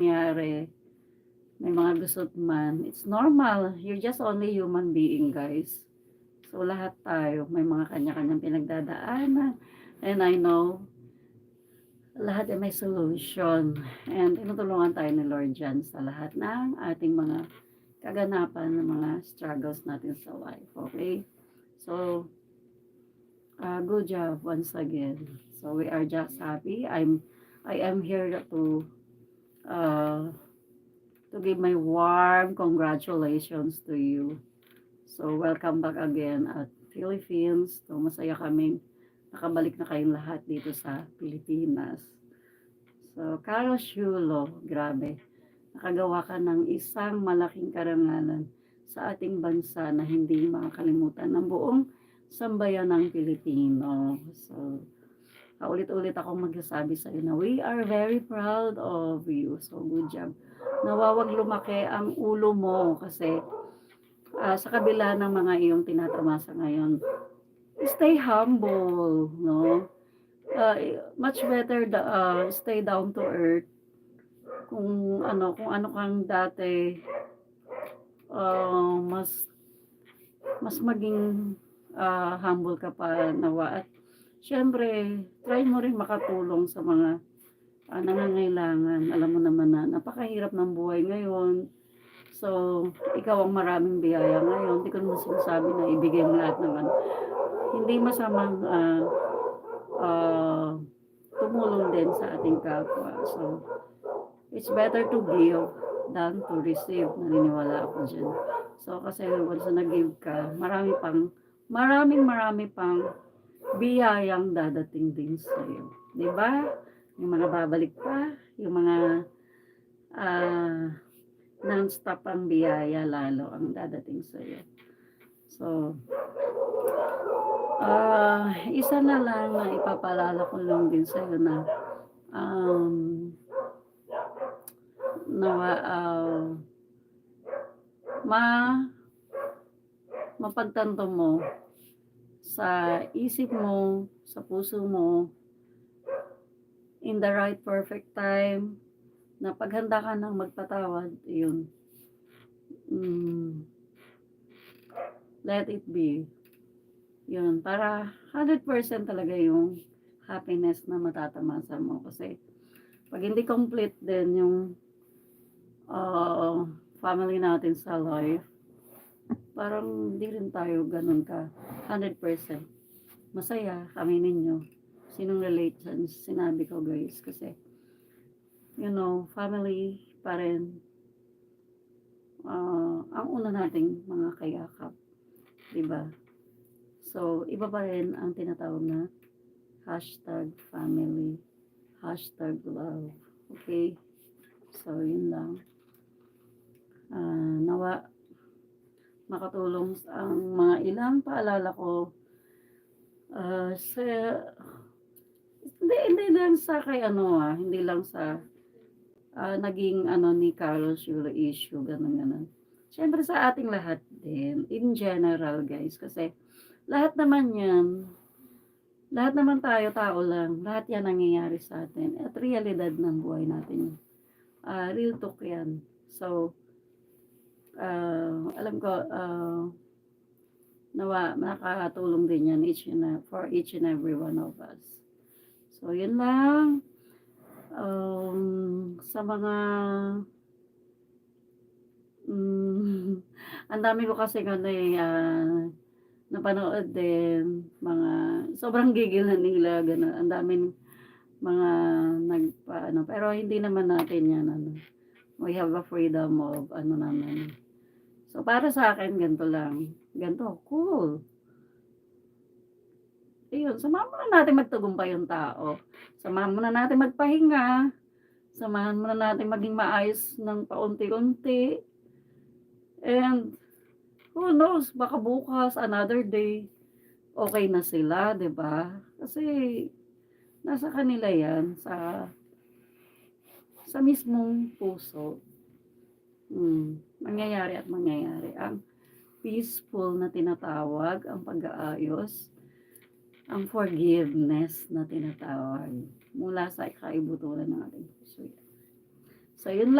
nangyari, may mga gusot man, it's normal. You're just only human being, guys. So, lahat tayo, may mga kanya-kanyang pinagdadaanan. And I know, lahat ay may solution. And tinutulungan tayo ni Lord dyan sa lahat ng ating mga kaganapan, ng mga struggles natin sa life. Okay? So, good job once again. So, we are just happy. I am here uh, to give my warm congratulations to you. So, welcome back again at Philippines. So, masaya kaming nakabalik na kayong lahat dito sa Pilipinas. So, Carol Shulo, grabe. Nakagawa ka ng isang malaking karangalan sa ating bansa na hindi makakalimutan ng buong sambayan ng Pilipino. So, paulit-ulit akong magsasabi sa iyo na we are very proud of you. So, good job. Nawawag lumaki ang ulo mo kasi sa kabila ng mga iyong tinatamasa ngayon, stay humble, no? Much better stay down to earth kung ano kang dati, mas maging humble ka pa nawa at syempre try mo rin makatulong sa mga nangangailangan. Alam mo naman na napakahirap ng buhay ngayon. So, ikaw ang maraming biyaya ngayon. Hindi ko naman sinasabi na ibigay mo lahat ng ano. Hindi masamang tumulong din sa ating kapwa. So, it's better to give than to receive. Naniniwala ako dyan. So, kasi once na nag-give ka, marami pang biyayang dadating din sa'yo. Diba? Yung mga babalik pa, yung mga non-stop ang biyaya lalo ang dadating sa'yo. So, isa na lang na ipapalala ko lang din sa'yo na nawa mapagtanto mo sa isip mo, sa puso mo, in the right perfect time, na paghanda ka ng magpatawad, yun. Let it be. Yun, para 100% talaga yung happiness na matatamasa mo. Kasi, pag hindi complete din yung family natin sa life, parang hindi rin tayo ganun ka 100%. Masaya kami ninyo. Sinong relate sa sinabi ko, guys? Kasi, family pa rin ang una nating mga kayakap. Diba? So, iba pa rin ang tinatawag na #family, #love. Okay? So, yun lang. Nawa makatulong ang mga ilang paalala ko sa hindi lang sa kay hindi lang sa naging ni Carlos Yulo issue, ganun. Siyempre sa ating lahat din, in general, guys, kasi lahat naman tayo, tao lang, lahat yan nangyayari sa atin, at realidad ng buhay natin, real talk yan. So, alam ko, nawa nakakatulong din yan for each and every one of us. So, yun lang. Sa mga ang dami ko kasi napanood din mga sobrang gigil na nila, gano'n. Ang daming mga pero hindi naman natin yan we have a freedom of naman. So, para sa akin, ganito lang. Ganito, cool. Ayun, samahan muna natin magtagumpay yung tao. Samahan muna natin magpahinga. Samahan muna natin maging maayos ng paunti-unti. And, who knows, baka bukas, another day, okay na sila, 'di ba? Kasi, nasa kanila yan, sa mismong puso. Mangyayari at mangyayari. Ang peaceful na tinatawag, ang pag-aayos, ang forgiveness na tinatawag mula sa kaibuturan ng ating puso. So, yun